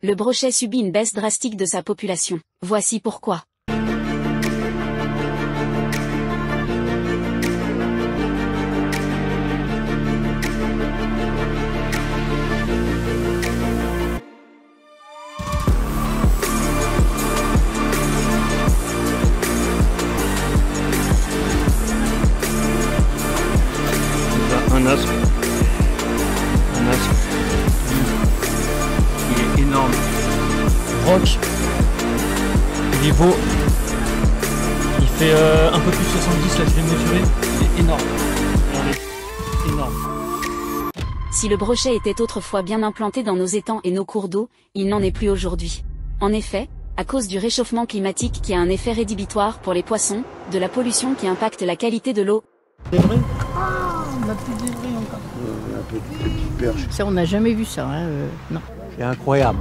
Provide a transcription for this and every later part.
Le brochet subit une baisse drastique de sa population. Voici pourquoi. Un os. Il est énorme. Rock. Niveau. Il fait un peu plus de 70, là je l'ai mesuré. Il est énorme. Regardez. Énorme. Si le brochet était autrefois bien implanté dans nos étangs et nos cours d'eau, il n'en est plus aujourd'hui. En effet, à cause du réchauffement climatique qui a un effet rédhibitoire pour les poissons, de la pollution qui impacte la qualité de l'eau. C'est vrai? Ah, on n'a plus de vrai encore. Un petite perche. Ça, on n'a jamais vu ça, hein, non. C'est incroyable.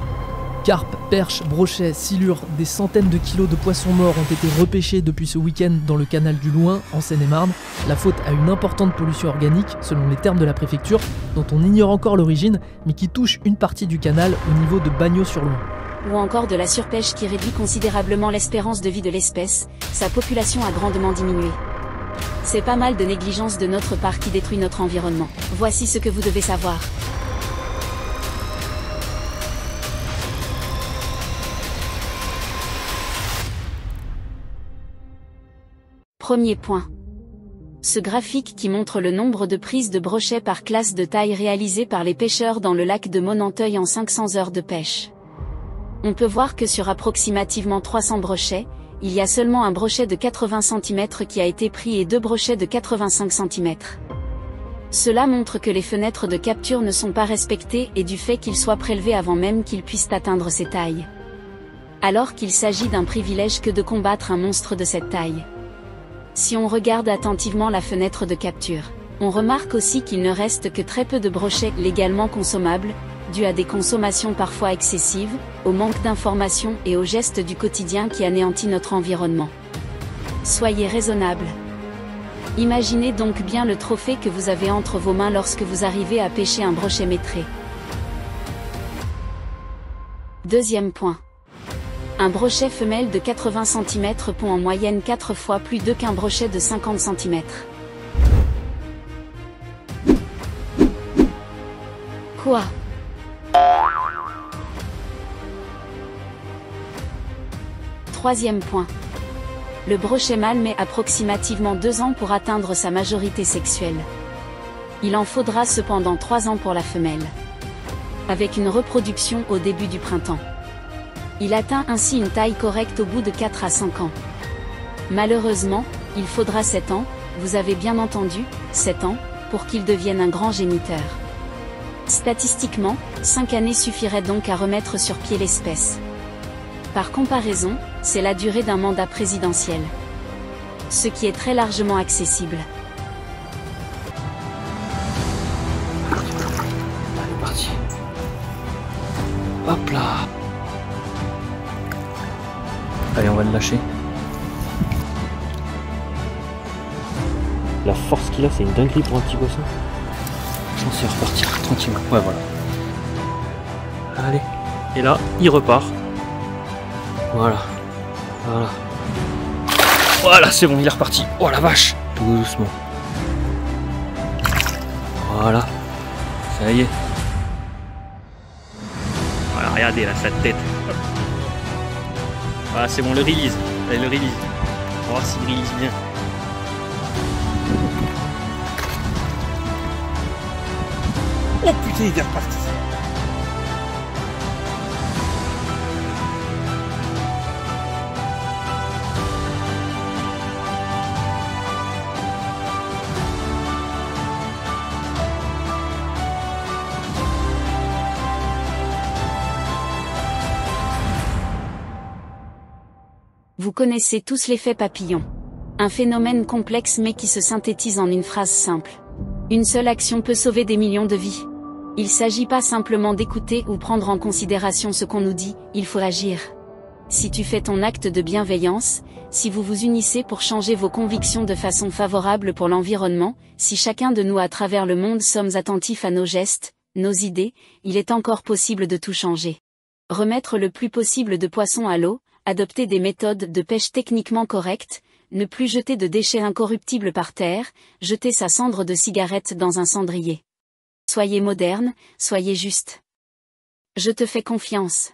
Carpes, perches, brochets, silures, des centaines de kilos de poissons morts ont été repêchés depuis ce week-end dans le canal du Loing, en Seine-et-Marne. La faute à une importante pollution organique, selon les termes de la préfecture, dont on ignore encore l'origine, mais qui touche une partie du canal au niveau de Bagnols-sur-Loing. Ou encore de la surpêche qui réduit considérablement l'espérance de vie de l'espèce, sa population a grandement diminué. C'est pas mal de négligence de notre part qui détruit notre environnement. Voici ce que vous devez savoir. Premier point. Ce graphique qui montre le nombre de prises de brochets par classe de taille réalisées par les pêcheurs dans le lac de Monanteuil en 500 heures de pêche. On peut voir que sur approximativement 300 brochets, il y a seulement un brochet de 80 cm qui a été pris et 2 brochets de 85 cm. Cela montre que les fenêtres de capture ne sont pas respectées et du fait qu'ils soient prélevés avant même qu'ils puissent atteindre ces tailles. Alors qu'il s'agit d'un privilège que de combattre un monstre de cette taille. Si on regarde attentivement la fenêtre de capture, on remarque aussi qu'il ne reste que très peu de brochets légalement consommables, dû à des consommations parfois excessives, au manque d'informations et aux gestes du quotidien qui anéantit notre environnement. Soyez raisonnable. Imaginez donc bien le trophée que vous avez entre vos mains lorsque vous arrivez à pêcher un brochet maîtré. Deuxième point. Un brochet femelle de 80 cm pond en moyenne 4 fois plus d'œufs qu'un brochet de 50 cm. Quoi ? Troisième point. Le brochet mâle met approximativement 2 ans pour atteindre sa majorité sexuelle. Il en faudra cependant 3 ans pour la femelle. Avec une reproduction au début du printemps. Il atteint ainsi une taille correcte au bout de 4 à 5 ans. Malheureusement, il faudra 7 ans, vous avez bien entendu, 7 ans, pour qu'il devienne un grand géniteur. Statistiquement, 5 années suffiraient donc à remettre sur pied l'espèce. Par comparaison, c'est la durée d'un mandat présidentiel. Ce qui est très largement accessible. Allez, parti. Hop là. Allez, on va le lâcher. La force qu'il a, c'est une dinguerie pour un petit poisson. Je pense qu'il va repartir tranquillement. Ouais, voilà. Allez. Et là, il repart. Voilà. Voilà. Voilà, c'est bon, il est reparti. Oh la vache. Tout doucement. Voilà. Ça y est. Voilà, regardez là, sa tête. Hop. Voilà, c'est bon, le release. Allez, le release. On va voir s'il release bien. Oh putain, il est reparti. Vous connaissez tous l'effet papillon. Un phénomène complexe mais qui se synthétise en une phrase simple. Une seule action peut sauver des millions de vies. Il ne s'agit pas simplement d'écouter ou prendre en considération ce qu'on nous dit, il faut agir. Si tu fais ton acte de bienveillance, si vous vous unissez pour changer vos convictions de façon favorable pour l'environnement, si chacun de nous à travers le monde sommes attentifs à nos gestes, nos idées, il est encore possible de tout changer. Remettre le plus possible de poissons à l'eau, adopter des méthodes de pêche techniquement correctes, ne plus jeter de déchets incorruptibles par terre, jeter sa cendre de cigarette dans un cendrier. Soyez moderne, soyez juste. Je te fais confiance.